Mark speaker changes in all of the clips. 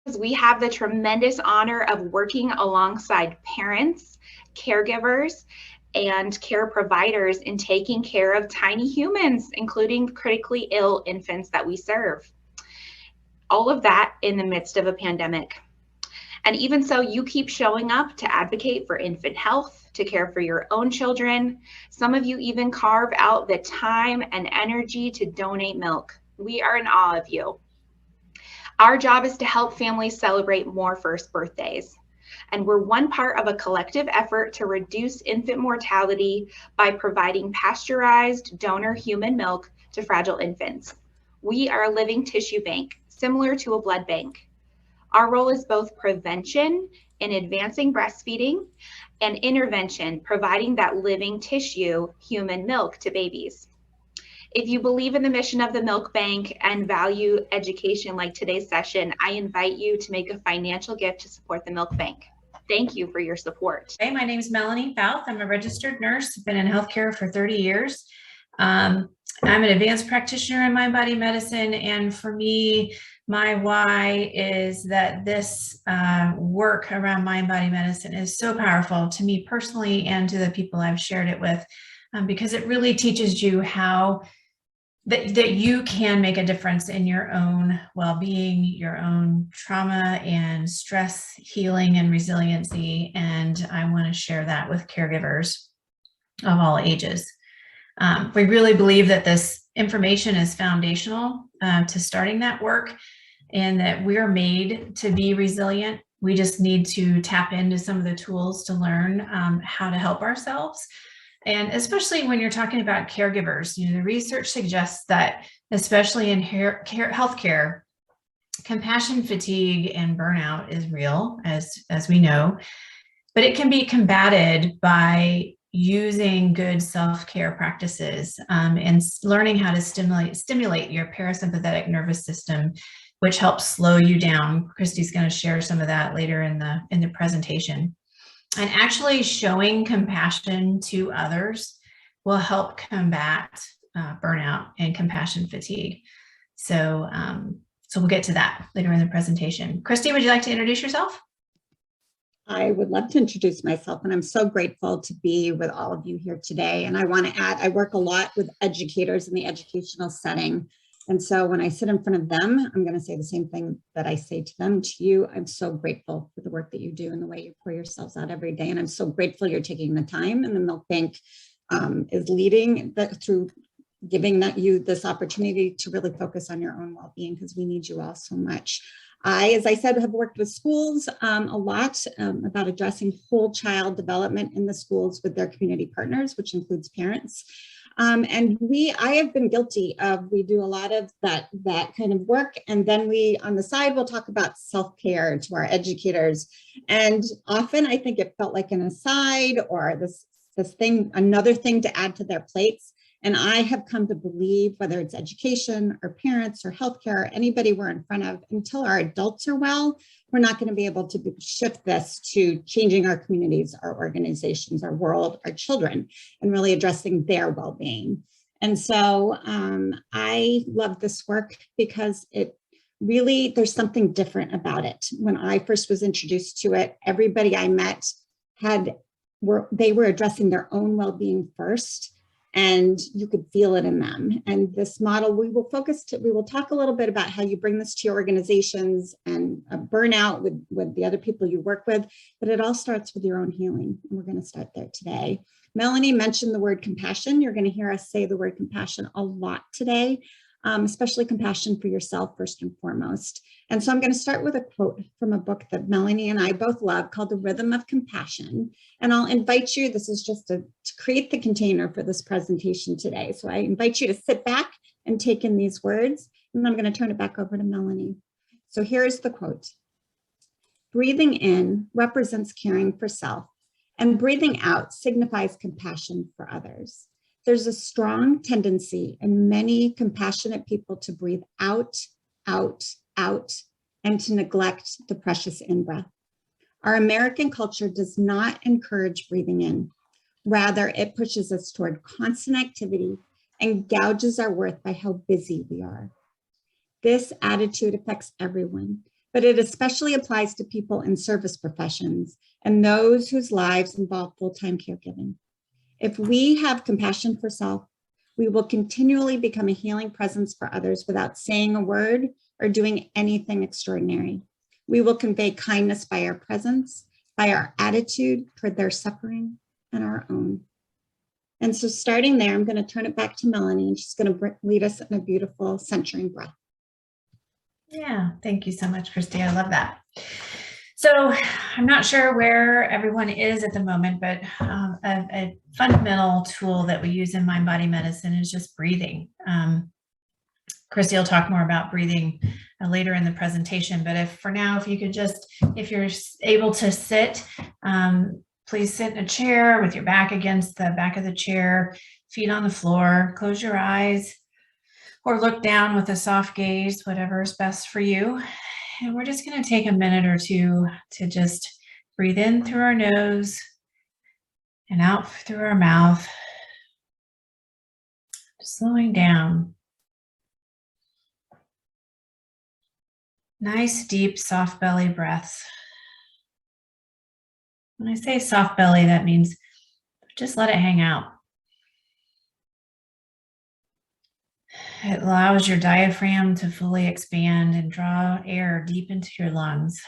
Speaker 1: We have the tremendous honor of working alongside parents, caregivers, and care providers in taking care of tiny humans, including critically ill infants that we serve. All of that in the midst of a pandemic. And even so, you keep showing up to advocate for infant health, to care for your own children. Some of you even carve out the time and energy to donate milk. We are in awe of you. Our job is to help families celebrate more first birthdays. And we're one part of a collective effort to reduce infant mortality by providing pasteurized donor human milk to fragile infants. We are a living tissue bank, similar to a blood bank. Our role is both prevention in advancing breastfeeding and intervention, providing that living tissue, human milk to babies. If you believe in the mission of the milk bank and value education like today's session, I invite you to make a financial gift to support the milk bank. Thank you for your support.
Speaker 2: Hey, my name is Melanie Fouth. I'm a registered nurse. I've been in healthcare for 30 years. I'm an advanced practitioner in mind-body medicine. And for me, my why is that this work around mind-body medicine is so powerful to me personally and to the people I've shared it with, because it really teaches you how that you can make a difference in your own well-being, your own trauma and stress healing and resiliency. And I want to share that with caregivers of all ages. We really believe that this information is foundational to starting that work, and that we're made to be resilient. We just need to tap into some of the tools to learn how to help ourselves. And especially when you're talking about caregivers, the research suggests that, especially in healthcare, compassion fatigue and burnout is real, as we know, but it can be combated by using good self-care practices and learning how to stimulate your parasympathetic nervous system, which helps slow you down. Christy's going to share some of that later in the presentation. And actually showing compassion to others will help combat burnout and compassion fatigue. So we'll get to that later in the presentation. Christy, would you like to introduce yourself?
Speaker 3: I would love to introduce myself, and I'm so grateful to be with all of you here today. And I want to add, I work a lot with educators in the educational setting. And so when I sit in front of them, I'm going to say the same thing that I say to them, to you. I'm so grateful for the work that you do and the way you pour yourselves out every day. And I'm so grateful you're taking the time, and the Milk Bank is leading through giving you this opportunity to really focus on your own well-being, because we need you all so much. I, as I said, have worked with schools a lot about addressing whole child development in the schools with their community partners, which includes parents. And I have been guilty of, we do a lot of that kind of work. And then we, on the side, we'll talk about self-care to our educators. And often I think it felt like an aside or this thing, another thing to add to their plates. And I have come to believe, whether it's education or parents or healthcare, anybody we're in front of, until our adults are well, we're not going to be able to shift this to changing our communities, our organizations, our world, our children, and really addressing their well-being. And so I love this work because it really, there's something different about it. When I first was introduced to it, everybody I met they were addressing their own well-being first. And you could feel it in them. And this model, we will talk a little bit about how you bring this to your organizations and burnout with the other people you work with, but it all starts with your own healing. And we're going to start there today. Melanie mentioned the word compassion. You're going to hear us say the word compassion a lot today, especially compassion for yourself first and foremost. And so I'm going to start with a quote from a book that Melanie and I both love called The Rhythm of Compassion. And I'll invite you, this is just to create the container for this presentation today. So I invite you to sit back and take in these words, and I'm going to turn it back over to Melanie. So here's the quote. Breathing in represents caring for self, and breathing out signifies compassion for others. There's a strong tendency in many compassionate people to breathe out, out, out, and to neglect the precious in-breath. Our American culture does not encourage breathing in. Rather, it pushes us toward constant activity and gouges our worth by how busy we are. This attitude affects everyone, but it especially applies to people in service professions and those whose lives involve full-time caregiving. If we have compassion for self, we will continually become a healing presence for others without saying a word or doing anything extraordinary. We will convey kindness by our presence, by our attitude toward their suffering and our own. And so starting there, I'm going to turn it back to Melanie, and she's going to lead us in a beautiful centering breath.
Speaker 2: Yeah, thank you so much, Christy. I love that. So I'm not sure where everyone is at the moment, but a fundamental tool that we use in mind body medicine is just breathing. Christy will talk more about breathing later in the presentation, but if you could just, if you're able to sit, please sit in a chair with your back against the back of the chair, feet on the floor, close your eyes, or look down with a soft gaze, whatever is best for you. And we're just going to take a minute or two to just breathe in through our nose and out through our mouth, just slowing down. Nice, deep, soft belly breaths. When I say soft belly, that means just let it hang out. It allows your diaphragm to fully expand and draw air deep into your lungs.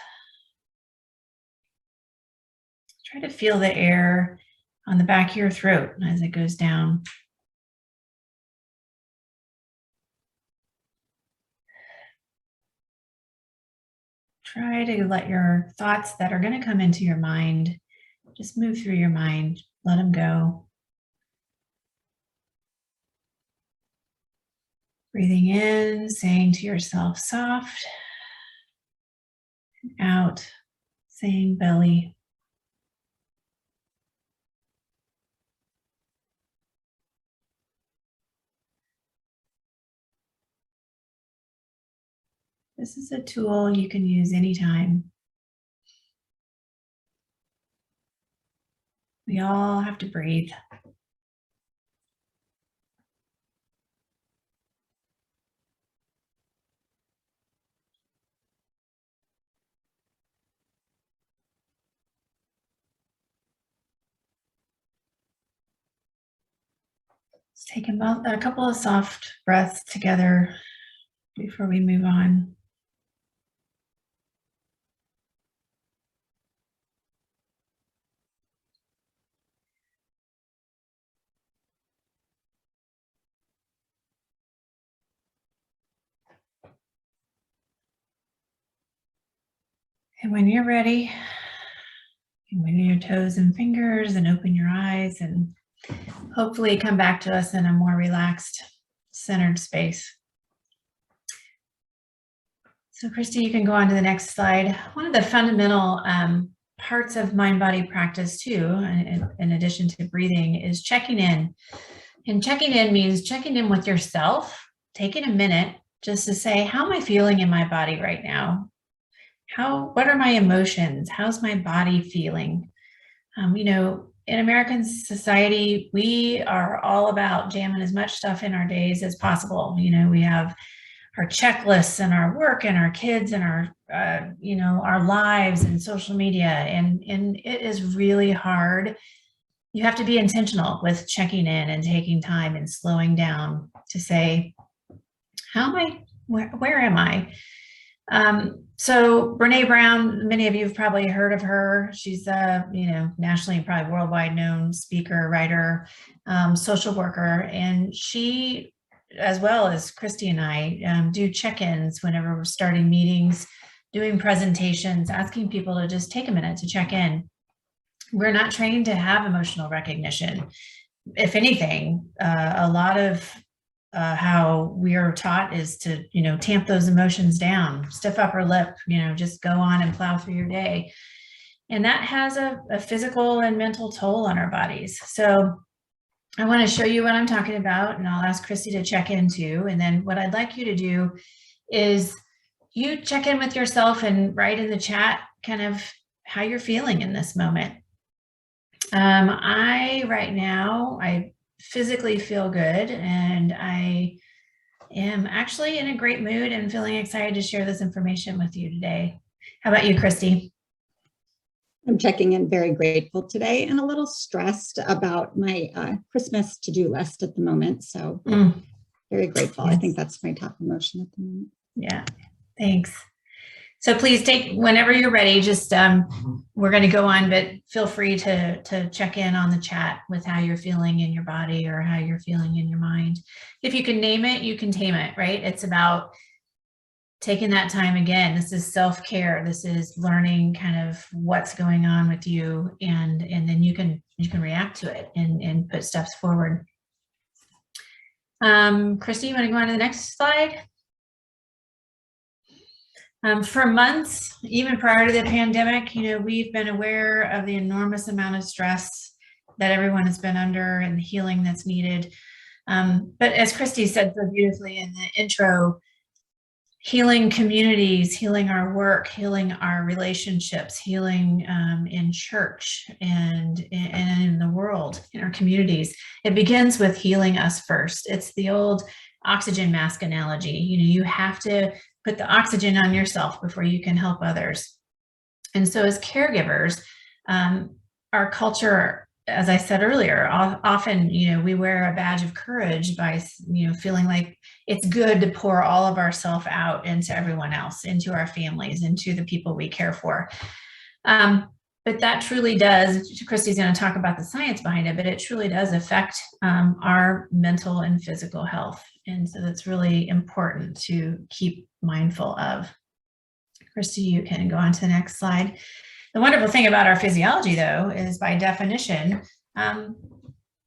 Speaker 2: Try to feel the air on the back of your throat as it goes down. Try to let your thoughts that are going to come into your mind just move through your mind. Let them go. Breathing in, saying to yourself, soft. Out, saying belly. This is a tool you can use anytime. We all have to breathe. Let's take a couple of soft breaths together before we move on. And when you're ready, you can wiggle your toes and fingers and open your eyes and hopefully come back to us in a more relaxed, centered space. So Christy, you can go on to the next slide. One of the fundamental parts of mind-body practice too, in addition to breathing, is checking in. And checking in means checking in with yourself, taking a minute just to say, how am I feeling in my body right now? What are my emotions? How's my body feeling? In American society, we are all about jamming as much stuff in our days as possible. We have our checklists and our work and our kids and our lives and social media. And it is really hard. You have to be intentional with checking in and taking time and slowing down to say, how am I, where am I? So Renee Brown, many of you have probably heard of her. She's a, nationally and probably worldwide known speaker, writer, social worker. And she, as well as Christy and I, do check-ins whenever we're starting meetings, doing presentations, asking people to just take a minute to check in. We're not trained to have emotional recognition. If anything, a lot of how we are taught is to, tamp those emotions down, stiff upper lip, just go on and plow through your day. And that has a physical and mental toll on our bodies. So I want to show you what I'm talking about, and I'll ask Christy to check in too. And then what I'd like you to do is you check in with yourself and write in the chat kind of how you're feeling in this moment. Right now, I physically feel good, and I am actually in a great mood and feeling excited to share this information with you today. How about you, Christy?
Speaker 3: I'm checking in, very grateful today and a little stressed about my Christmas to-do list at the moment. So very grateful.
Speaker 2: Yes.
Speaker 3: I think that's my top emotion at the moment.
Speaker 2: Yeah, thanks. So please take, whenever you're ready, just we're going to go on, but feel free to check in on the chat with how you're feeling in your body or how you're feeling in your mind. If you can name it, you can tame it, right? It's about taking that time again. This is self-care. This is learning kind of what's going on with you, and then you can react to it and put steps forward. Christy, you want to go on to the next slide? For months, even prior to the pandemic, we've been aware of the enormous amount of stress that everyone has been under and the healing that's needed. But as Christy said so beautifully in the intro, healing communities, healing our work, healing our relationships, healing in church and in the world, in our communities, it begins with healing us first. It's the old oxygen mask analogy. You have to put the oxygen on yourself before you can help others. And so as caregivers, our culture, as I said earlier, often, we wear a badge of courage by, feeling like it's good to pour all of ourselves out into everyone else, into our families, into the people we care for. But that truly does, Christy's going to talk about the science behind it, but it truly does affect our mental and physical health. And so that's really important to keep mindful of. Christy, you can go on to the next slide. The wonderful thing about our physiology, though, is by definition,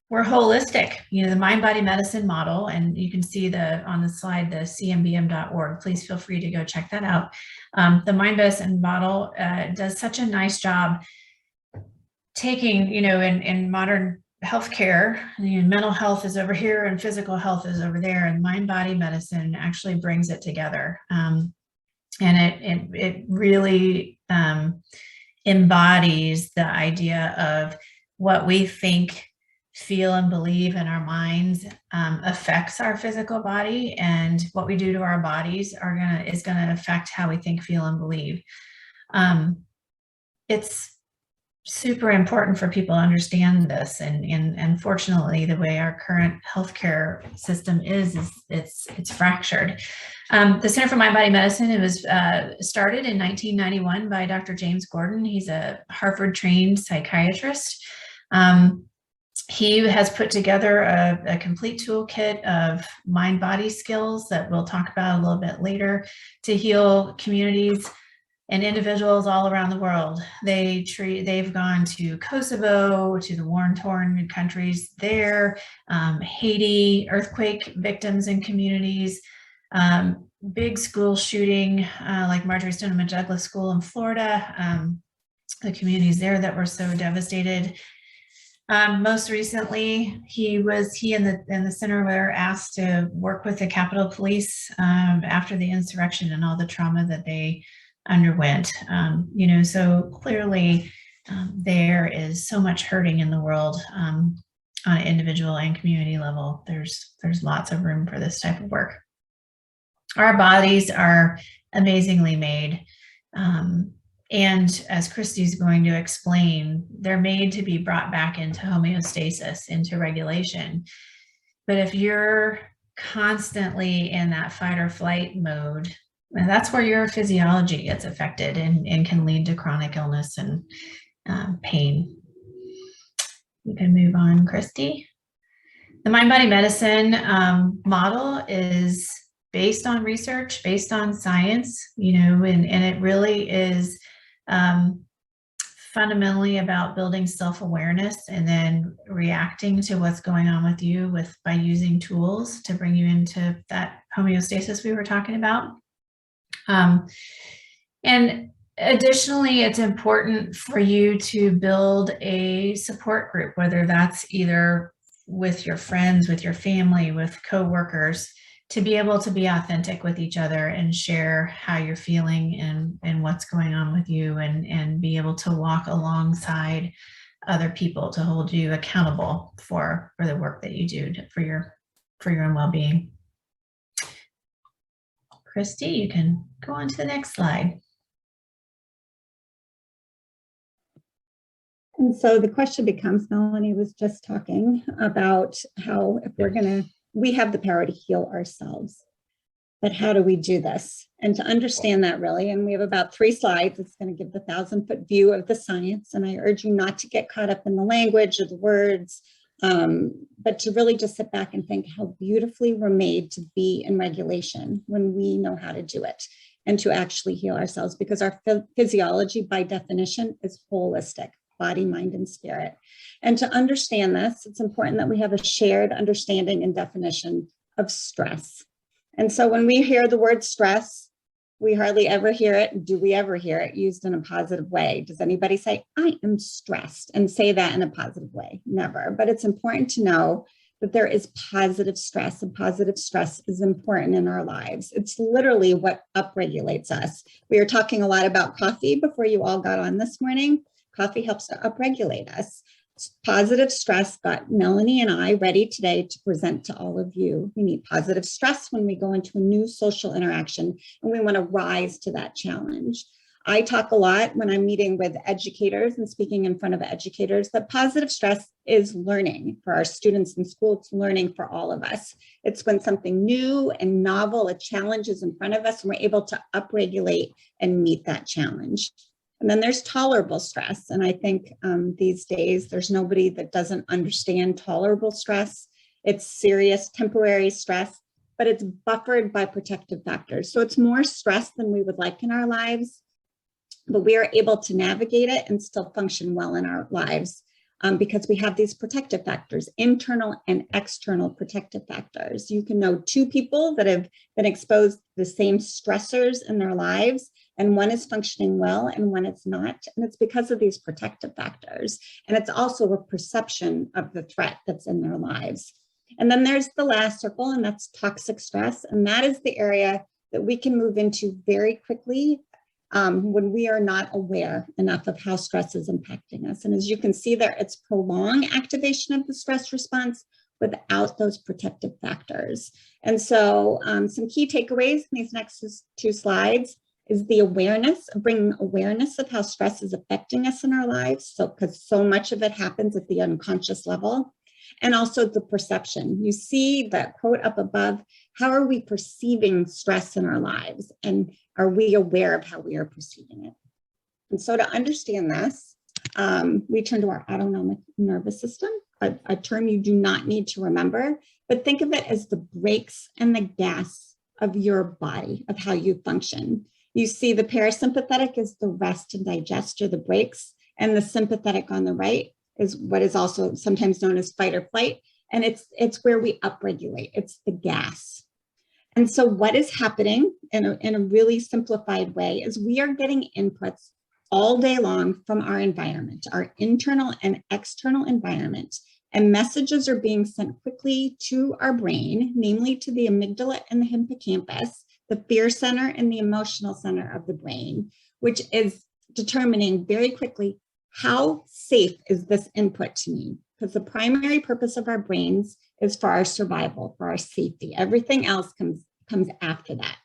Speaker 2: we're holistic. The mind-body medicine model, and you can see on the slide, the cmbm.org. Please feel free to go check that out. The mind medicine model does such a nice job taking, in modern healthcare, mental health is over here and physical health is over there, and mind-body medicine actually brings it together. And it really embodies the idea of what we think, feel, and believe in our minds affects our physical body, and what we do to our bodies is gonna affect how we think, feel, and believe. It's super important for people to understand this, and unfortunately, the way our current healthcare system is it's fractured. The Center for Mind-Body Medicine, it was started in 1991 by Dr. James Gordon. He's a Harvard-trained psychiatrist. He has put together a complete toolkit of mind-body skills that we'll talk about a little bit later to heal communities and individuals all around the world. They've gone to Kosovo, to the war-torn countries there, Haiti, earthquake victims and communities, big school shooting like Marjorie Stoneman Douglas School in Florida, the communities there that were so devastated. Most recently, he and the center were asked to work with the Capitol Police after the insurrection and all the trauma that they underwent. So clearly there is so much hurting in the world on an individual and community level. There's lots of room for this type of work. Our bodies are amazingly made. And as Christy's going to explain, they're made to be brought back into homeostasis, into regulation. But if you're constantly in that fight or flight mode, and that's where your physiology gets affected and can lead to chronic illness and pain. You can move on, Christy. The mind-body medicine model is based on research, based on science, and it really is fundamentally about building self-awareness and then reacting to what's going on with you by using tools to bring you into that homeostasis we were talking about. And additionally, it's important for you to build a support group, whether that's either with your friends, with your family, with coworkers, to be able to be authentic with each other and share how you're feeling and what's going on with you, and be able to walk alongside other people to hold you accountable for the work that you do for your own well-being. Christy, you can go on to the next slide.
Speaker 3: And so the question becomes, Melanie was just talking about how if we have the power to heal ourselves, but how do we do this? And to understand that really, and we have about 3 slides, it's going to give the 1,000-foot view of the science. And I urge you not to get caught up in the language or the words, but to really just sit back and think how beautifully we're made to be in regulation when we know how to do it and to actually heal ourselves, because our physiology by definition is holistic, body, mind, and spirit. And to understand this, it's important that we have a shared understanding and definition of stress. And so when we hear the word stress, we hardly ever hear it. Do we ever hear it used in a positive way? Does anybody say, I am stressed, and say that in a positive way? Never. But it's important to know that there is positive stress, and positive stress is important in our lives. It's literally what upregulates us. We were talking a lot about coffee before you all got on this morning. Coffee helps to upregulate us. Positive stress got Melanie and I ready today to present to all of you. We need positive stress when we go into a new social interaction, and we want to rise to that challenge. I talk a lot when I'm meeting with educators and speaking in front of educators that positive stress is learning for our students in school. It's learning for all of us. It's when something new and novel, a challenge is in front of us, and we're able to upregulate and meet that challenge. And then there's tolerable stress. And I think these days, there's nobody that doesn't understand tolerable stress. It's serious temporary stress, but it's buffered by protective factors. So it's more stress than we would like in our lives, but we are able to navigate it and still function well in our lives because we have these protective factors, internal and external protective factors. You can know 2 people that have been exposed to the same stressors in their lives, and one is functioning well and one is not. And it's because of these protective factors. And it's also a perception of the threat that's in their lives. And then there's the last circle, and that's toxic stress. And that is the area that we can move into very quickly when we are not aware enough of how stress is impacting us. And as you can see there, it's prolonged activation of the stress response without those protective factors. And so some key takeaways in these next 2 slides is the awareness, bringing awareness of how stress is affecting us in our lives. So, because so much of it happens at the unconscious level, and also the perception. You see that quote up above, how are we perceiving stress in our lives? And are we aware of how we are perceiving it? And so to understand this, we turn to our autonomic nervous system, a term you do not need to remember, but think of it as the brakes and the gas of your body, of how you function. You see the parasympathetic is the rest and digest, or the brakes, and the sympathetic on the right is what is also sometimes known as fight or flight. And it's where we upregulate, it's the gas. And so what is happening in a really simplified way is we are getting inputs all day long from our environment, our internal and external environment, and messages are being sent quickly to our brain, namely to the amygdala and the hippocampus, the fear center and the emotional center of the brain, which is determining very quickly how safe is this input to me? Because the primary purpose of our brains is for our survival, for our safety. Everything else comes after that.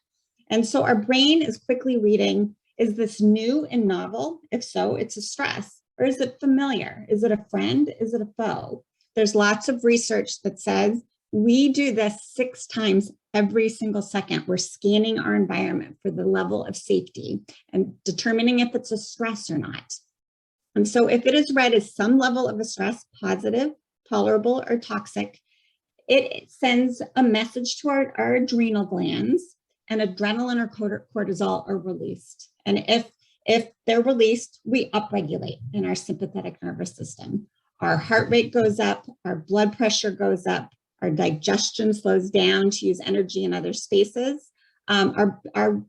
Speaker 3: And so our brain is quickly reading, is this new and novel? If so, it's a stress. Or is it familiar? Is it a friend? Is it a foe? There's lots of research that says we do this 6 times every single second. We're scanning our environment for the level of safety and determining if it's a stress or not. And so if it is read as some level of a stress, positive, tolerable, or toxic, it sends a message to our adrenal glands, and adrenaline or cortisol are released. And if they're released, we upregulate in our sympathetic nervous system. Our heart rate goes up, our blood pressure goes up, our digestion slows down to use energy in other spaces. Our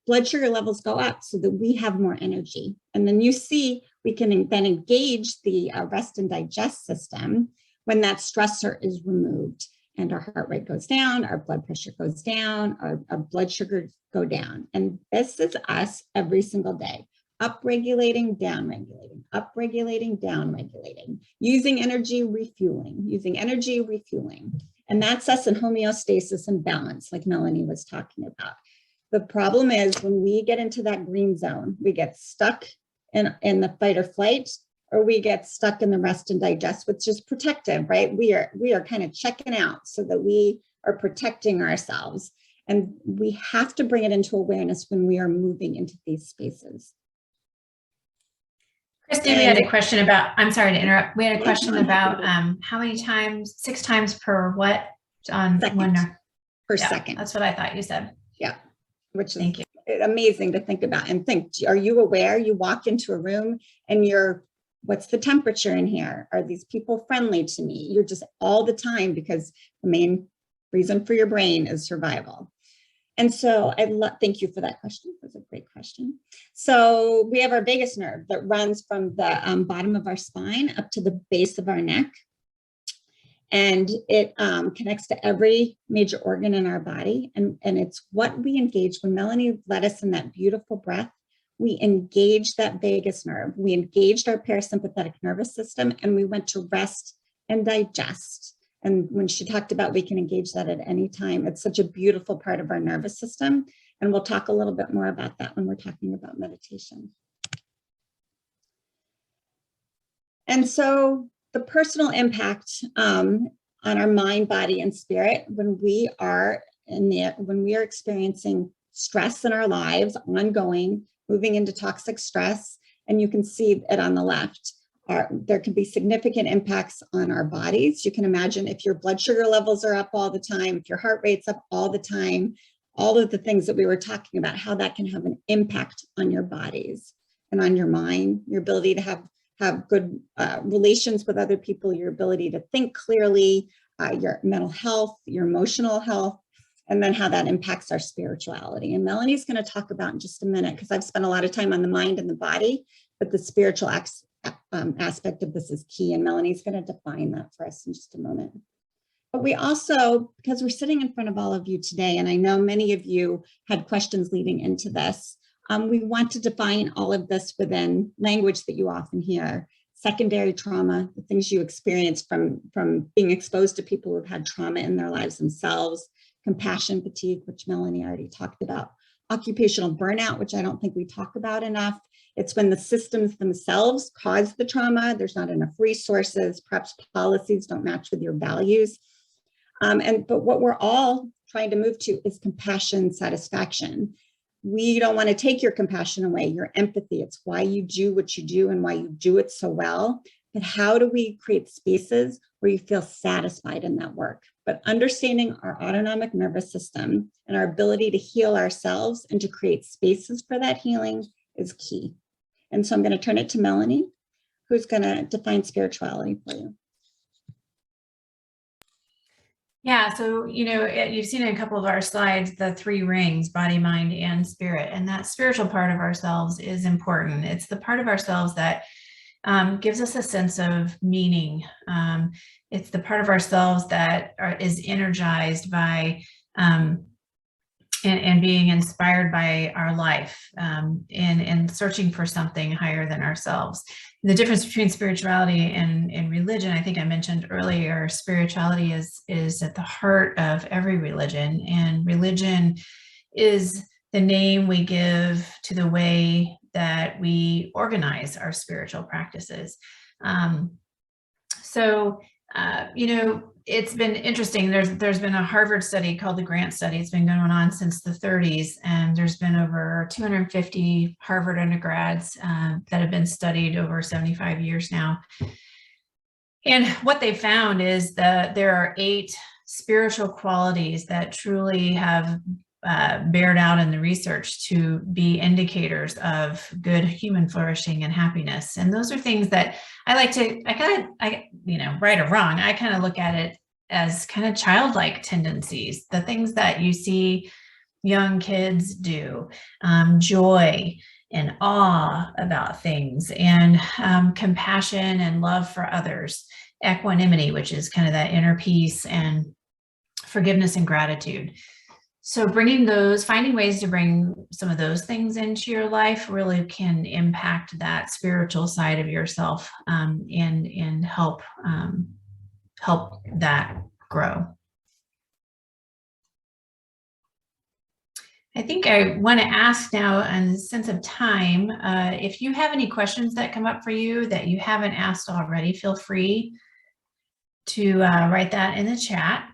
Speaker 3: blood sugar levels go up so that we have more energy. And then you see, we can then engage the rest and digest system when that stressor is removed, and our heart rate goes down, our blood pressure goes down, our blood sugars go down. And this is us every single day, upregulating, downregulating, upregulating, downregulating, using energy, refueling, using energy, refueling. And that's us in homeostasis and balance, like Melanie was talking about. The problem is when we get into that green zone, we get stuck in the fight or flight, or we get stuck in the rest and digest, which is protective, right? We are kind of checking out so that we are protecting ourselves. And we have to bring it into awareness when we are moving into these spaces.
Speaker 2: Christy, we had a question about, I'm sorry to interrupt. We had a question about how many times, 6 times per what on one
Speaker 3: per second.
Speaker 2: That's what I thought you said.
Speaker 3: Yeah, which is amazing to think about. And think, are you aware you walk into a room and what's the temperature in here? Are these people friendly to me? You're just all the time, because the main reason for your brain is survival. And so thank you for that question. It was a great question. So we have our vagus nerve that runs from the bottom of our spine up to the base of our neck. And it connects to every major organ in our body. And it's what we engage. When Melanie led us in that beautiful breath, we engaged that vagus nerve. We engaged our parasympathetic nervous system, and we went to rest and digest. And when she talked about we can engage that at any time, it's such a beautiful part of our nervous system. And we'll talk a little bit more about that when we're talking about meditation. And so the personal impact on our mind, body, and spirit when we are experiencing stress in our lives, ongoing, moving into toxic stress, and you can see it on the left. There can be significant impacts on our bodies. You can imagine if your blood sugar levels are up all the time, if your heart rate's up all the time, all of the things that we were talking about, how that can have an impact on your bodies and on your mind, your ability to have good relations with other people, your ability to think clearly, your mental health, your emotional health, and then how that impacts our spirituality. And Melanie's going to talk about in just a minute, because I've spent a lot of time on the mind and the body, but the spiritual aspect of this is key. And Melanie's going to define that for us in just a moment. But we also, because we're sitting in front of all of you today, and I know many of you had questions leading into this, we want to define all of this within language that you often hear. Secondary trauma, the things you experience from being exposed to people who've had trauma in their lives themselves. Compassion fatigue, which Melanie already talked about. Occupational burnout, which I don't think we talk about enough. It's when the systems themselves cause the trauma. There's not enough resources. Perhaps policies don't match with your values. But what we're all trying to move to is compassion, satisfaction. We don't want to take your compassion away, your empathy. It's why you do what you do and why you do it so well. But how do we create spaces where you feel satisfied in that work? But understanding our autonomic nervous system and our ability to heal ourselves and to create spaces for that healing is key. And so I'm going to turn it to Melanie, who's going to define spirituality for you.
Speaker 2: Yeah, so, you've seen in a couple of our slides, the 3 rings, body, mind, and spirit. And that spiritual part of ourselves is important. It's the part of ourselves that gives us a sense of meaning. It's the part of ourselves that is energized by and being inspired by our life and searching for something higher than ourselves. The difference between spirituality and religion, I think I mentioned earlier, spirituality is at the heart of every religion, and religion is the name we give to the way that we organize our spiritual practices. It's been interesting. There's been a Harvard study called the Grant Study. It's been going on since the 30s, and there's been over 250 Harvard undergrads that have been studied over 75 years now. And what they found is that there are 8 spiritual qualities that truly have bared out in the research to be indicators of good human flourishing and happiness. And those are things that right or wrong, I kind of look at it as kind of childlike tendencies, the things that you see young kids do, joy and awe about things, and compassion and love for others, equanimity, which is kind of that inner peace, and forgiveness and gratitude. So finding ways to bring some of those things into your life really can impact that spiritual side of yourself and help that grow. I think I want to ask now, in the sense of time, if you have any questions that come up for you that you haven't asked already, feel free to write that in the chat.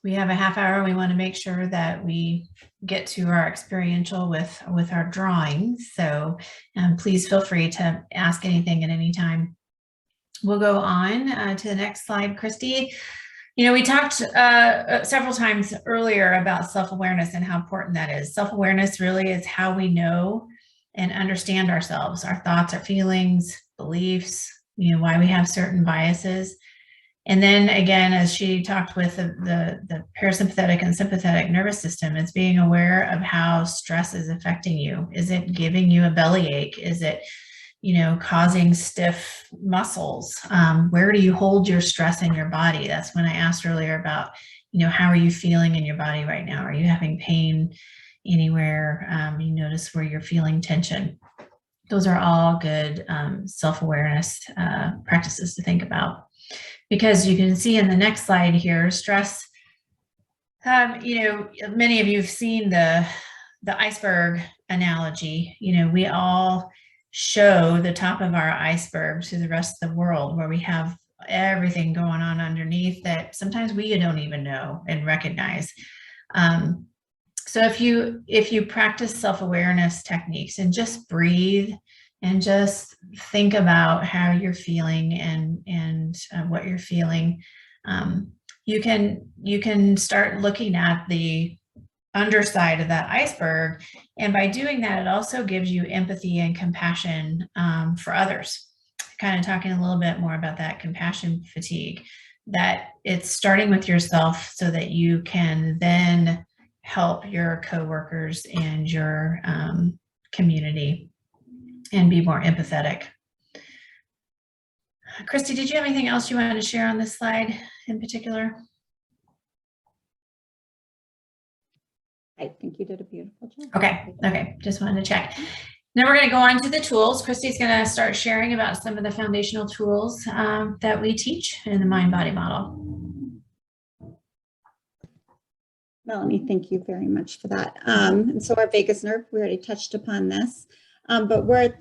Speaker 2: We have a half hour. We want to make sure that we get to our experiential with our drawings. So please feel free to ask anything at any time. We'll go on to the next slide, Christy. You know, we talked several times earlier about self-awareness and how important that is. Self-awareness really is how we know and understand ourselves, our thoughts, our feelings, beliefs, you know, why we have certain biases. And then again, as she talked with the parasympathetic and sympathetic nervous system, it's being aware of how stress is affecting you. Is it giving you a bellyache? Is it, you know, causing stiff muscles? Where do you hold your stress in your body? That's when I asked earlier about, you know, how are you feeling in your body right now? Are you having pain anywhere? You notice where you're feeling tension. Those are all good self-awareness practices to think about. Because you can see in the next slide here, stress, you know, many of you have seen the iceberg analogy. You know, we all show the top of our iceberg to the rest of the world, where we have everything going on underneath that sometimes we don't even know and recognize. So if you practice self-awareness techniques and just breathe and just think about how you're feeling and what you're feeling, you can start looking at the underside of that iceberg. And by doing that, it also gives you empathy and compassion for others. Kind of talking a little bit more about that compassion fatigue, that it's starting with yourself so that you can then help your coworkers and your community and be more empathetic. Christy, did you have anything else you wanted to share on this slide in particular?
Speaker 3: I think you did a beautiful job.
Speaker 2: Okay, just wanted to check. Now we're going to go on to the tools. Christy's going to start sharing about some of the foundational tools that we teach in the mind-body model.
Speaker 3: Melanie, thank you very much for that. And so our vagus nerve, we already touched upon this, but we're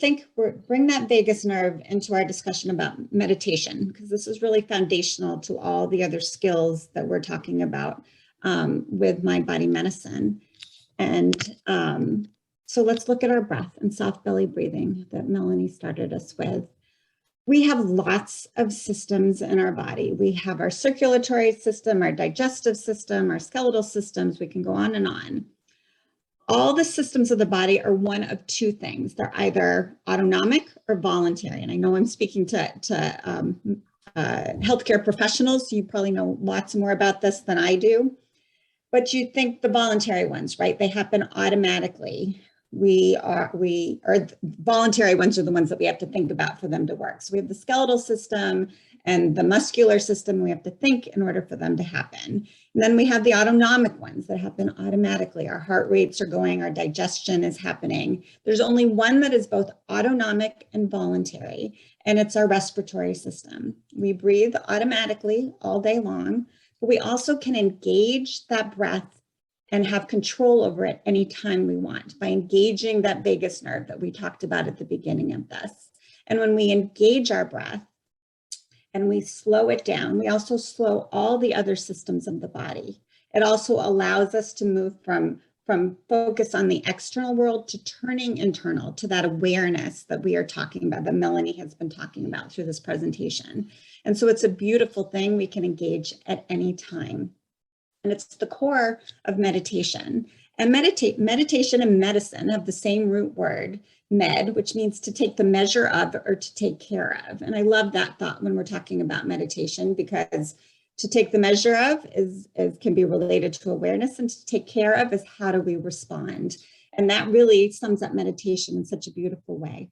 Speaker 3: bring that vagus nerve into our discussion about meditation, because this is really foundational to all the other skills that we're talking about with mind-body medicine. And so let's look at our breath and soft belly breathing that Melanie started us with. We have lots of systems in our body. We have our circulatory system, our digestive system, our skeletal systems. We can go on and on. All the systems of the body are one of two things. They're either autonomic or voluntary. And I know I'm speaking to healthcare professionals, so you probably know lots more about this than I do. But you think the voluntary ones, right? They happen automatically. Voluntary ones are the ones that we have to think about for them to work. So we have the skeletal system and the muscular system. We have to think in order for them to happen. And then we have the autonomic ones that happen automatically. Our heart rates are going, our digestion is happening. There's only one that is both autonomic and voluntary, and it's our respiratory system. We breathe automatically all day long, but we also can engage that breath and have control over it anytime we want by engaging that vagus nerve that we talked about at the beginning of this. And when we engage our breath and we slow it down, we also slow all the other systems of the body. It also allows us to move from focus on the external world to turning internal, to that awareness that we are talking about, that Melanie has been talking about through this presentation. And so it's a beautiful thing we can engage at any time. And it's the core of meditation. And meditation and medicine have the same root word, med, which means to take the measure of or to take care of. And I love that thought when we're talking about meditation, because to take the measure of can be related to awareness, and to take care of is how do we respond. And that really sums up meditation in such a beautiful way.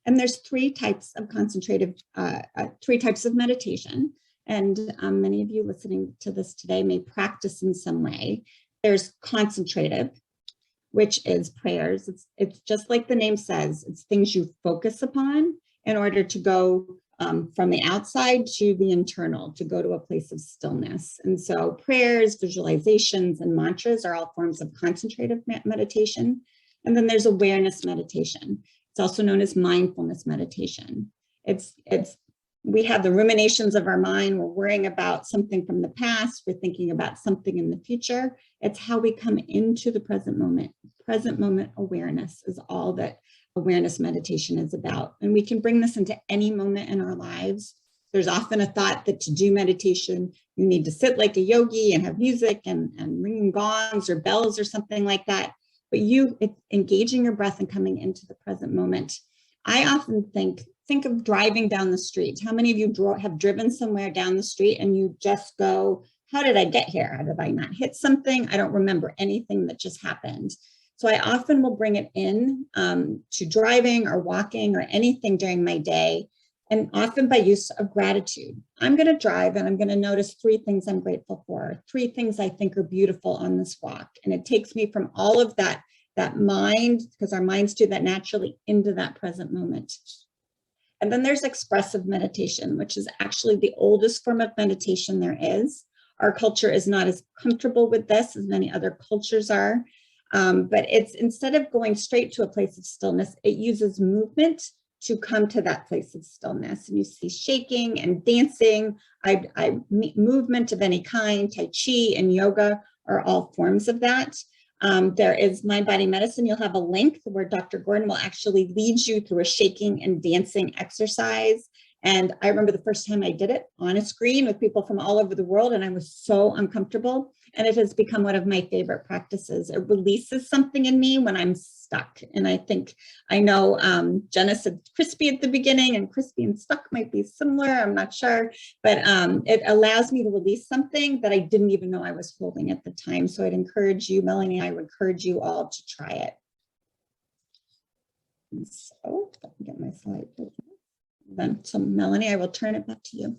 Speaker 3: And there's three types of meditation. And many of you listening to this today may practice in some way. There's concentrative, which is prayers. It's just like the name says, it's things you focus upon in order to go from the outside to the internal, to go to a place of stillness. And so prayers, visualizations, and mantras are all forms of concentrative meditation. And then there's awareness meditation. It's also known as mindfulness meditation. We have the ruminations of our mind. We're worrying about something from the past. We're thinking about something in the future. It's how we come into the present moment. Present moment awareness is all that awareness meditation is about. And we can bring this into any moment in our lives. There's often a thought that to do meditation, you need to sit like a yogi and have music and ringing gongs or bells or something like that. But it's engaging your breath and coming into the present moment. I often think of driving down the street. How many of you have driven somewhere down the street and you just go, how did I get here? How did I not hit something? I don't remember anything that just happened. So I often will bring it in to driving or walking or anything during my day, and often by use of gratitude. I'm going to drive and I'm going to notice 3 things I'm grateful for, 3 things I think are beautiful on this walk. And it takes me from all of that mind, because our minds do that naturally, into that present moment. And then there's expressive meditation, which is actually the oldest form of meditation there is. Our culture is not as comfortable with this as many other cultures are. But it's, instead of going straight to a place of stillness, it uses movement to come to that place of stillness. And you see shaking and dancing, movement of any kind, Tai Chi and yoga are all forms of that. There is Mind Body Medicine. You'll have a link where Dr. Gordon will actually lead you through a shaking and dancing exercise. And I remember the first time I did it on a screen with people from all over the world, and I was so uncomfortable. And it has become one of my favorite practices. It releases something in me when I'm stuck. And I know Jenna said crispy at the beginning, and crispy and stuck might be similar. I'm not sure, but it allows me to release something that I didn't even know I was holding at the time. So I'd encourage you, Melanie, I would encourage you all to try it. And so let me get my slide. So Melanie, I will turn it back to you.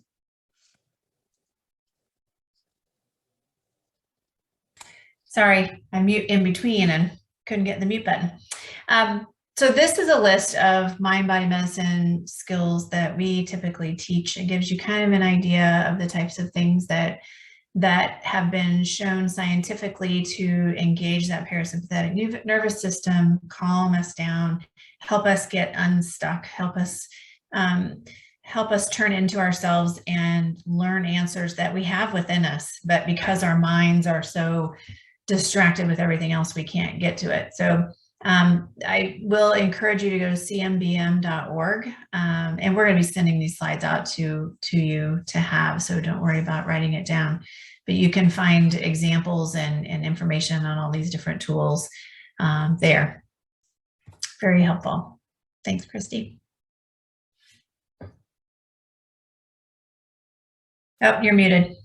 Speaker 2: Sorry, I mute in between and couldn't get the mute button. So this is a list of mind body medicine skills that we typically teach. It gives you kind of an idea of the types of things that have been shown scientifically to engage that parasympathetic nervous system, calm us down, help us get unstuck, help us turn into ourselves and learn answers that we have within us, but because our minds are so distracted with everything else, we can't get to it. So I will encourage you to go to cmbm.org, and we're going to be sending these slides out to you to have, so don't worry about writing it down. But you can find examples and information on all these different tools there. Very helpful. Thanks, Christy. Oh, you're muted.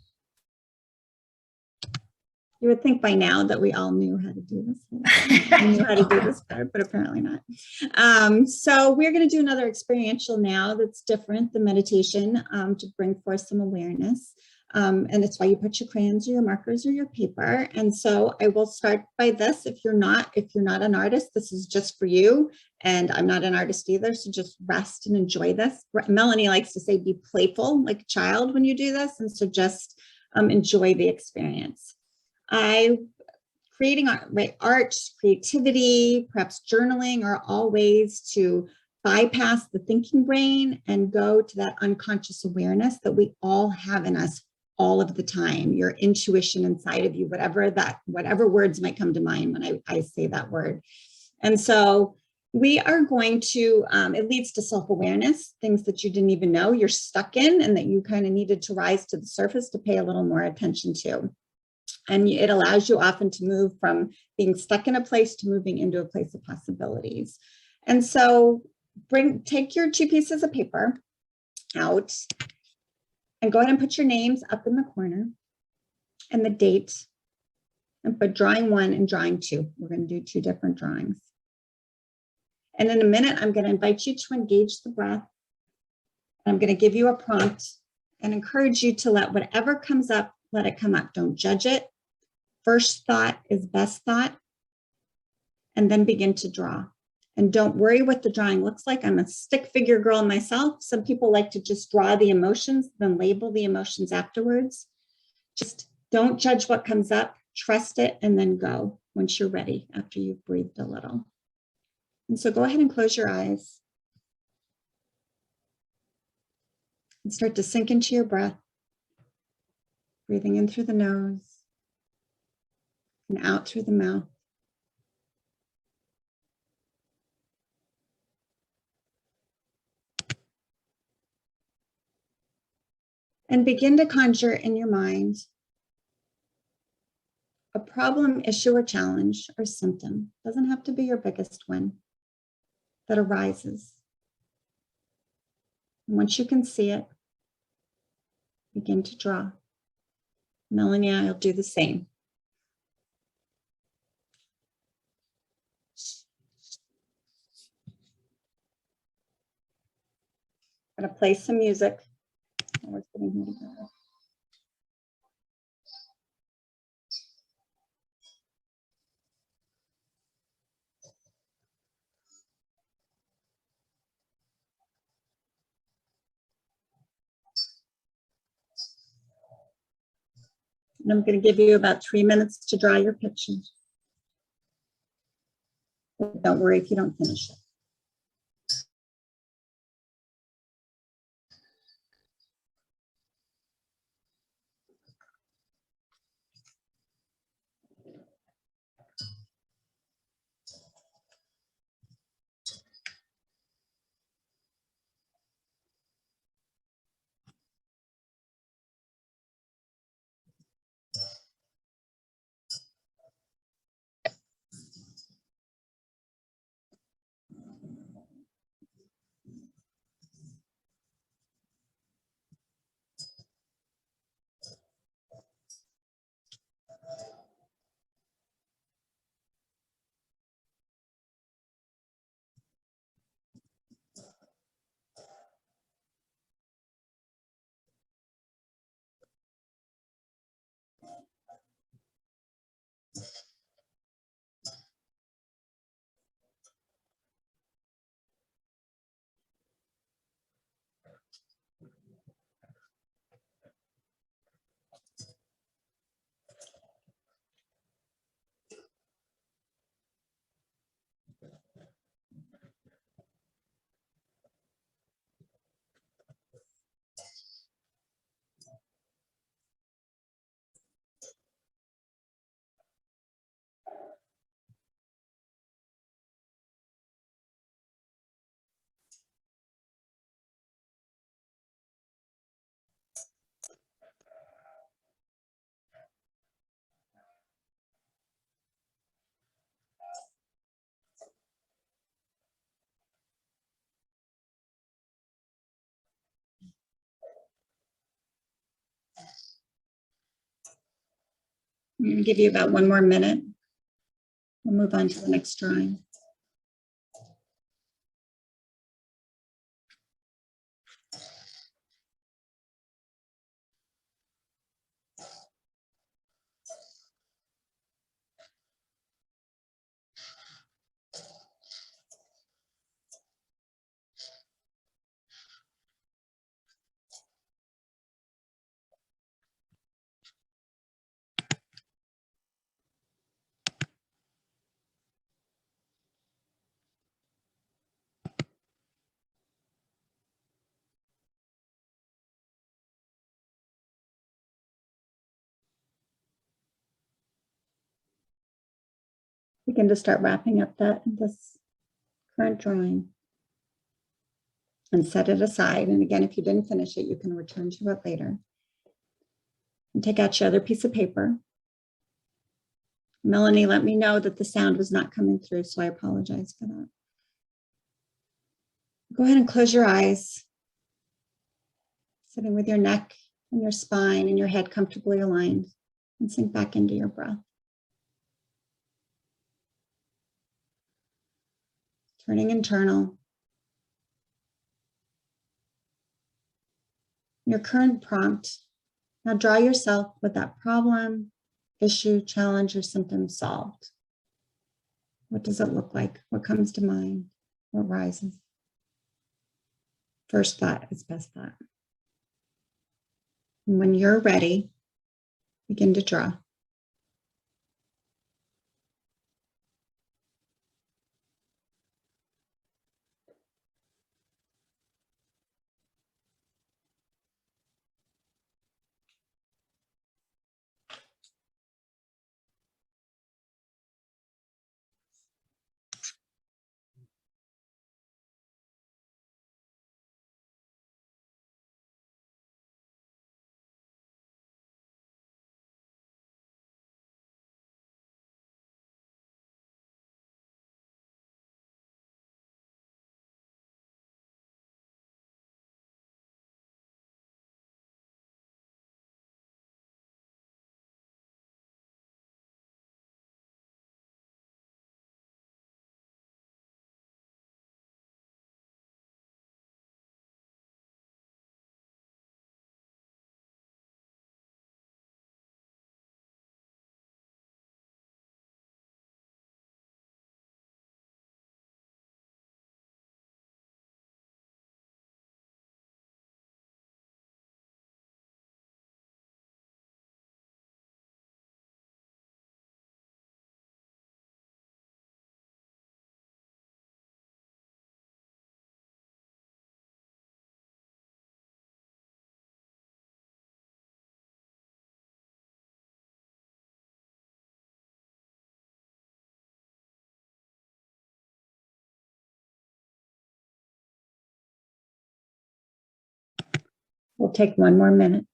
Speaker 3: You would think by now that we all knew how to do this. I knew how to do this part, but apparently not. So we're going to do another experiential now that's different than meditation, to bring forth some awareness. And it's why you put your crayons or your markers or your paper. And so I will start by this. If you're not an artist, this is just for you. And I'm not an artist either, so just rest and enjoy this. Melanie likes to say, be playful like a child when you do this. And so just enjoy the experience. Creating art, creativity, perhaps journaling are all ways to bypass the thinking brain and go to that unconscious awareness that we all have in us all of the time, your intuition inside of you, whatever words might come to mind when I say that word. And so we are going to, it leads to self-awareness, things that you didn't even know you're stuck in and that you kind of needed to rise to the surface to pay a little more attention to. And it allows you often to move from being stuck in a place to moving into a place of possibilities. And so take your 2 pieces of paper out and go ahead and put your names up in the corner and the date, and put drawing 1 and drawing 2. We're going to do 2 different drawings. And in a minute, I'm going to invite you to engage the breath. I'm going to give you a prompt and encourage you to let whatever comes up, let it come up. Don't judge it. First thought is best thought. And then begin to draw. And don't worry what the drawing looks like. I'm a stick figure girl myself. Some people like to just draw the emotions, then label the emotions afterwards. Just don't judge what comes up, trust it, and then go once you're ready after you've breathed a little. And so go ahead and close your eyes and start to sink into your breath, breathing in through the nose and out through the mouth. And begin to conjure in your mind a problem, issue, or challenge or symptom. Doesn't have to be your biggest one that arises. And once you can see it, begin to draw. Melanie and I will do the same. I'm going to play some music. We're sitting here together. And I'm going to give you about 3 minutes to draw your picture. But don't worry if you don't finish it. I'm going to give you about 1 more minute. We'll move on to the next drawing. Begin to start wrapping up this current drawing and set it aside. And again, if you didn't finish it, you can return to it later. And take out your other piece of paper. Melanie let me know that the sound was not coming through, so I apologize for that. Go ahead and close your eyes, sitting with your neck and your spine and your head comfortably aligned, and sink back into your breath. Turning internal. Your current prompt, now draw yourself with that problem, issue, challenge, or symptom solved. What does it look like? What comes to mind? What rises? First thought is best thought. And when you're ready, begin to draw. We'll take one more minute.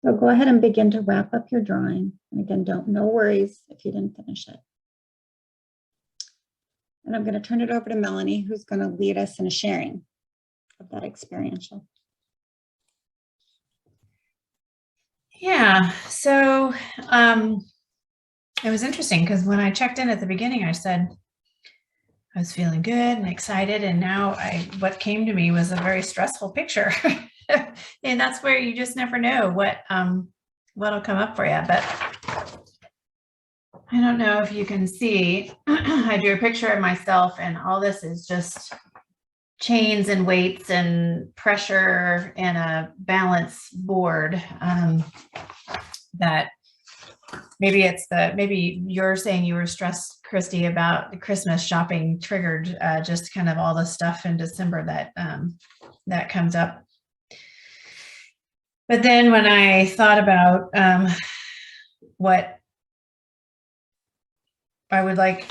Speaker 3: So go ahead and begin to wrap up your drawing. And again, no worries if you didn't finish it. And I'm going to turn it over to Melanie, who's going to lead us in a sharing of that experiential.
Speaker 2: Yeah, so it was interesting because when I checked in at the beginning, I said I was feeling good and excited, and now what came to me was a very stressful picture. And that's where you just never know what'll come up for you. But I don't know if you can see, I drew a picture of myself, and all this is just chains and weights and pressure and a balance board. That maybe you're saying you were stressed, Christy, about the Christmas shopping triggered just kind of all the stuff in December that comes up. But then when I thought about what I would like,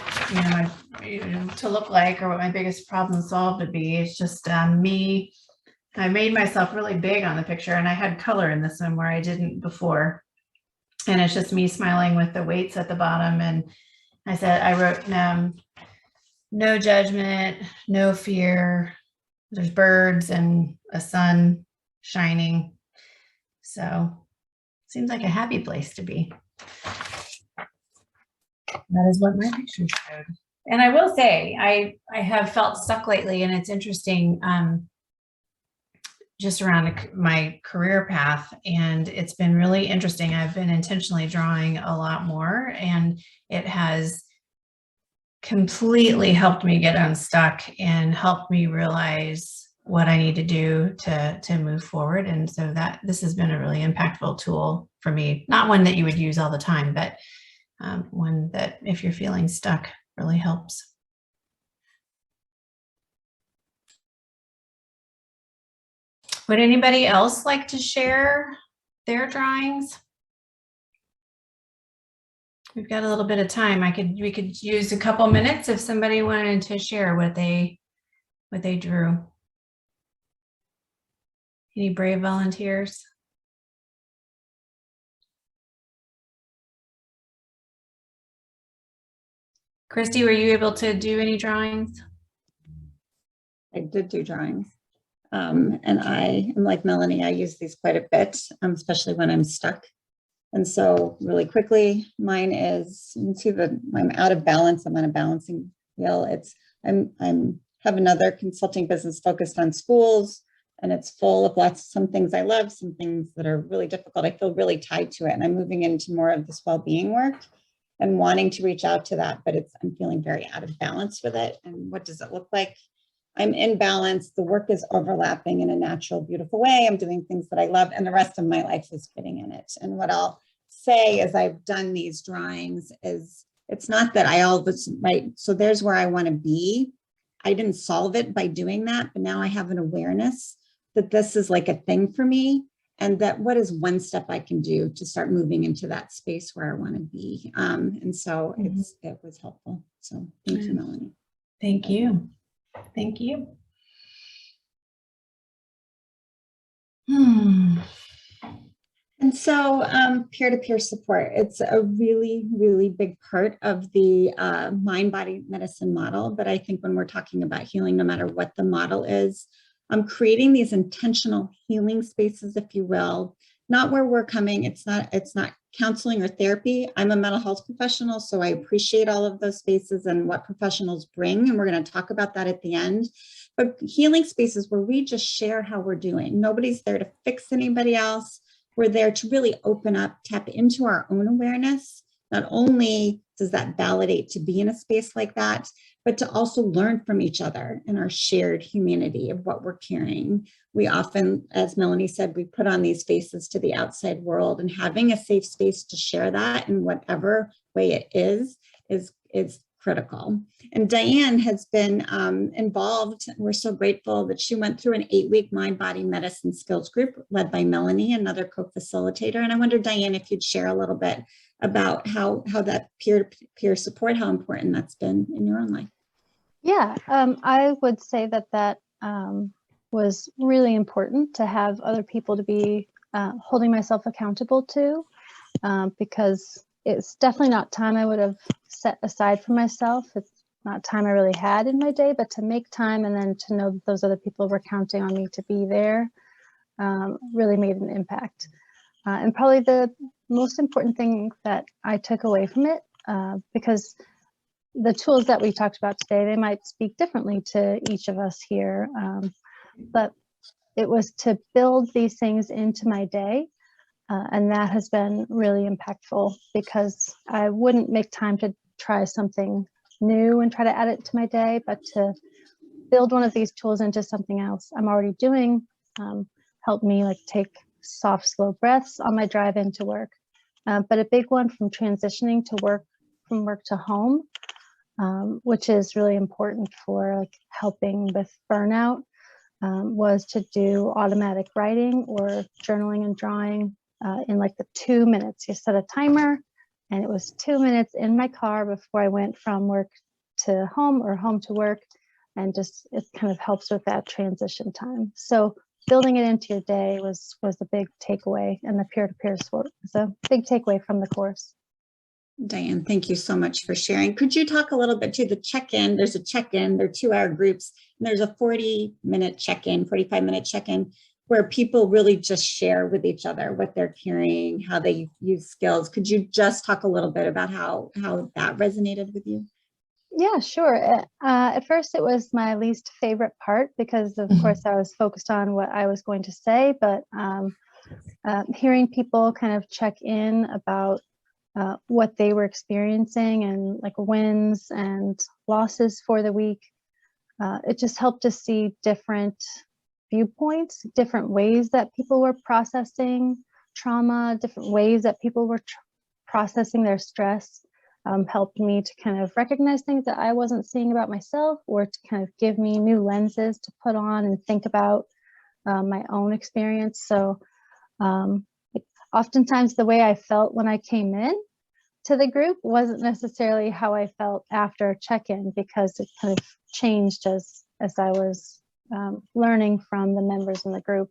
Speaker 2: to look like, or what my biggest problem solved would be, it's just me. I made myself really big on the picture, and I had color in this one where I didn't before. And it's just me smiling with the weights at the bottom. And I wrote, no judgment, no fear. There's birds and a sun shining. So seems like a happy place to be. That is what my picture showed. And I will say, I have felt stuck lately, and it's interesting just around my career path. And it's been really interesting. I've been intentionally drawing a lot more, and it has completely helped me get unstuck and helped me realize what I need to do to move forward. And so this has been a really impactful tool for me. Not one that you would use all the time, but one that if you're feeling stuck really helps. Would anybody else like to share their drawings? We've got a little bit of time. We could use a couple minutes if somebody wanted to share what they drew. Any brave volunteers? Christy, were you able to do any drawings?
Speaker 3: I did do drawings. And I am like Melanie, I use these quite a bit, especially when I'm stuck. And so really quickly, mine is, you can see that I'm out of balance. I'm on a balancing wheel. I'm have another consulting business focused on schools, and it's full of some things I love, some things that are really difficult. I feel really tied to it, and I'm moving into more of this well-being work and wanting to reach out to that, but I'm feeling very out of balance with it. And what does it look like? I'm in balance. The work is overlapping in a natural, beautiful way. I'm doing things that I love, and the rest of my life is fitting in it. And what I'll say as I've done these drawings is, it's not that I always, right? So there's where I want to be. I didn't solve it by doing that, but now I have an awareness that this is like a thing for me, and that what is one step I can do to start moving into that space where I want to be. And so it was helpful. So thank you, Melanie.
Speaker 2: Thank you. Thank you.
Speaker 3: And so peer-to-peer support, it's a really, really big part of the mind-body medicine model. But I think when we're talking about healing, no matter what the model is, creating these intentional healing spaces, if you will, not where we're coming, it's not counseling or therapy. I'm a mental health professional, so I appreciate all of those spaces and what professionals bring. And we're going to talk about that at the end. But healing spaces where we just share how we're doing. Nobody's there to fix anybody else. We're there to really open up, tap into our own awareness. Not only does that validate to be in a space like that, but to also learn from each other and our shared humanity of what we're carrying. We often, as Melanie said, we put on these faces to the outside world, and having a safe space to share that in whatever way it is critical. And Diane has been involved. We're so grateful that she went through an 8-week mind-body medicine skills group led by Melanie, another co-facilitator. And I wonder, Diane, if you'd share a little bit about how that peer-to-peer support, how important that's been in your own life.
Speaker 4: Yeah, I would say that was really important to have other people to be holding myself accountable to, because it's definitely not time I would have set aside for myself. It's not time I really had in my day, but to make time and then to know that those other people were counting on me to be there really made an impact. And probably the most important thing that I took away from it, because the tools that we talked about today, they might speak differently to each of us here, but it was to build these things into my day. And that has been really impactful, because I wouldn't make time to try something new and try to add it to my day, but to build one of these tools into something else I'm already doing helped me like take soft, slow breaths on my drive into work. But a big one from transitioning to work, from work to home, which is really important for like helping with burnout, was to do automatic writing or journaling and drawing in like the 2 minutes. You set a timer, and it was 2 minutes in my car before I went from work to home or home to work, and just it kind of helps with that transition time. So building it into your day was the big takeaway, and the peer-to-peer support was a big takeaway from the course.
Speaker 3: Diane, thank you so much for sharing. Could you talk a little bit to the check-in? There's a check-in, there are 2-hour groups, and there's a 40-minute check-in, 45-minute check-in, where people really just share with each other what they're carrying, how they use skills. Could you just talk a little bit about how that resonated with you?
Speaker 4: Yeah, sure. At first, it was my least favorite part, because of course I was focused on what I was going to say, but hearing people kind of check in about what they were experiencing and like wins and losses for the week, it just helped to see different viewpoints, different ways that people were processing trauma, different ways that people were processing their stress. Helped me to kind of recognize things that I wasn't seeing about myself, or to kind of give me new lenses to put on and think about my own experience. So oftentimes the way I felt when I came in to the group wasn't necessarily how I felt after check-in, because it kind of changed as I was learning from the members in the group.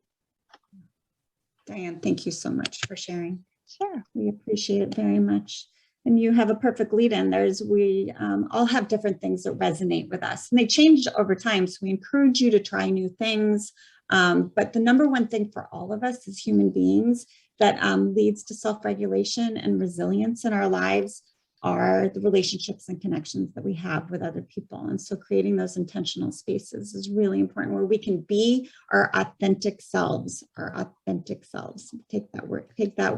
Speaker 3: Diane, thank you so much for sharing.
Speaker 4: Sure.
Speaker 3: We appreciate it very much. And you have a perfect lead in. We all have different things that resonate with us, and they change over time. So we encourage you to try new things. But the number one thing for all of us as human beings that leads to self-regulation and resilience in our lives are the relationships and connections that we have with other people. And so creating those intentional spaces is really important, where we can be our authentic selves, Take that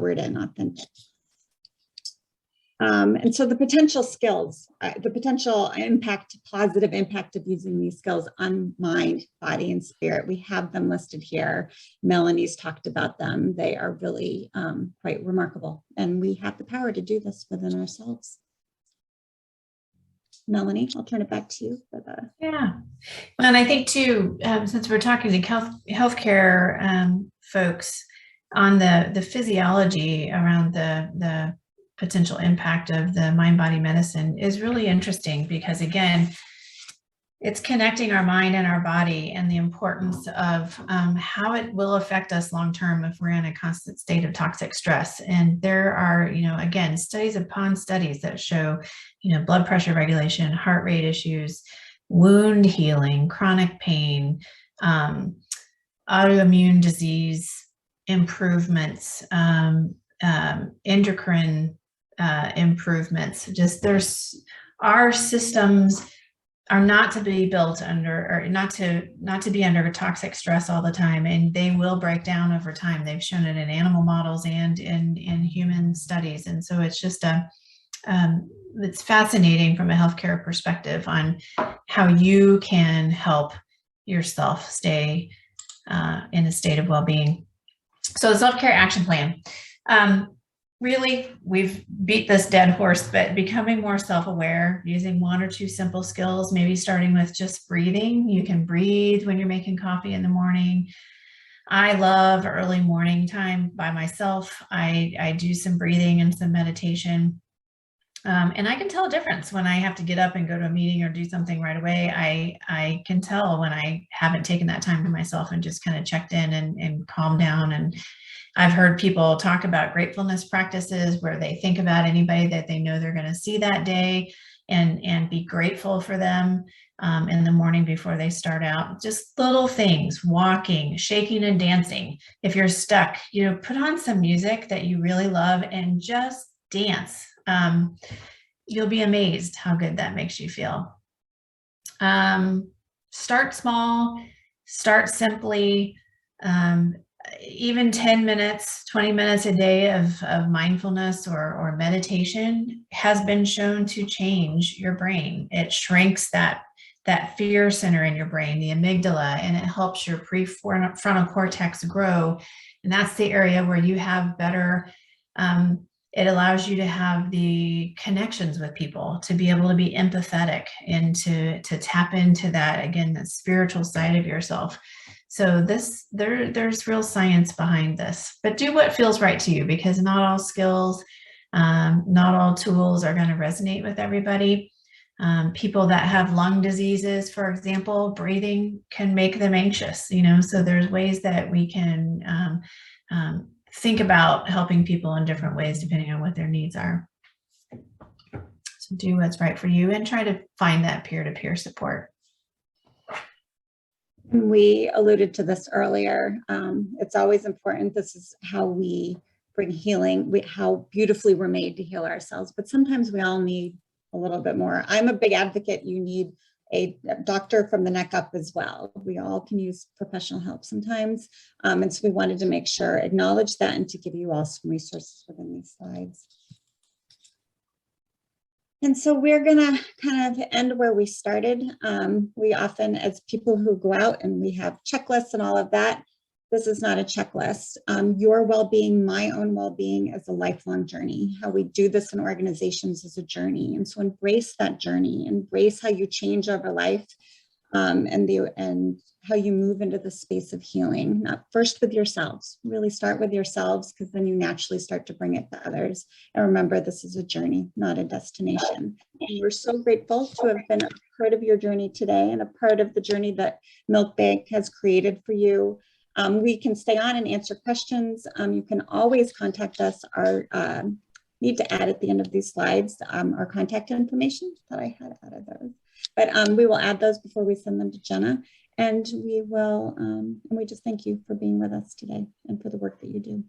Speaker 3: word in, authentic. And so the potential skills, the potential impact, positive impact of using these skills on mind, body, and spirit, we have them listed here. Melanie's talked about them. They are really quite remarkable. And we have the power to do this within ourselves. Melanie, I'll turn it back to you for the.
Speaker 2: Yeah. And I think too, since we're talking to healthcare folks on the physiology around the potential impact of the mind-body medicine is really interesting, because again, it's connecting our mind and our body, and the importance of how it will affect us long-term if we're in a constant state of toxic stress. And there are, again, studies upon studies that show, blood pressure regulation, heart rate issues, wound healing, chronic pain, autoimmune disease improvements, endocrine improvements. Just our systems are not to be built under, or not to be under toxic stress all the time, and they will break down over time. They've shown it in animal models and in human studies. And so it's just it's fascinating from a healthcare perspective on how you can help yourself stay in a state of well-being. So the self-care action plan. Really, we've beat this dead horse, but becoming more self-aware, using one or two simple skills, maybe starting with just breathing. You can breathe when you're making coffee in the morning. I love early morning time by myself. I do some breathing and some meditation. And I can tell a difference when I have to get up and go to a meeting or do something right away. I can tell when I haven't taken that time to myself and just kind of checked in and calmed down. And I've heard people talk about gratefulness practices, where they think about anybody that they know they're going to see that day and be grateful for them in the morning before they start out. Just little things, walking, shaking and dancing. If you're stuck, put on some music that you really love and just dance. You'll be amazed how good that makes you feel. Start small, start simply. Even 10 minutes, 20 minutes a day of mindfulness or meditation has been shown to change your brain. It shrinks that fear center in your brain, the amygdala, and it helps your prefrontal cortex grow. And that's the area where you have better, it allows you to have the connections with people, to be able to be empathetic and to tap into that, again, the spiritual side of yourself. So there's real science behind this, but do what feels right to you, because not all skills, not all tools are going to resonate with everybody. People that have lung diseases, for example, breathing can make them anxious, so there's ways that we can think about helping people in different ways depending on what their needs are. So do what's right for you and try to find that peer-to-peer support.
Speaker 3: We alluded to this earlier. It's always important. This is how we bring healing, how beautifully we're made to heal ourselves. But sometimes we all need a little bit more. I'm a big advocate. You need a doctor from the neck up as well. We all can use professional help sometimes. And so we wanted to make sure, acknowledge that, and to give you all some resources within these slides. And so we're gonna kind of end where we started. We often, as people who go out and we have checklists and all of that, this is not a checklist. Your well-being, my own well-being is a lifelong journey. How we do this in organizations is a journey. And so embrace that journey, embrace how you change over life. and how you move into the space of healing, not first with yourselves, really start with yourselves, because then you naturally start to bring it to others. And remember, this is a journey, not a destination. And we're so grateful to have been a part of your journey today and a part of the journey that Milk Bank has created for you. We can stay on and answer questions. You can always contact us. Our need to add at the end of these slides our contact information that I had added those. But we will add those before we send them to Jenna. And we will, and we just thank you for being with us today and for the work that you do.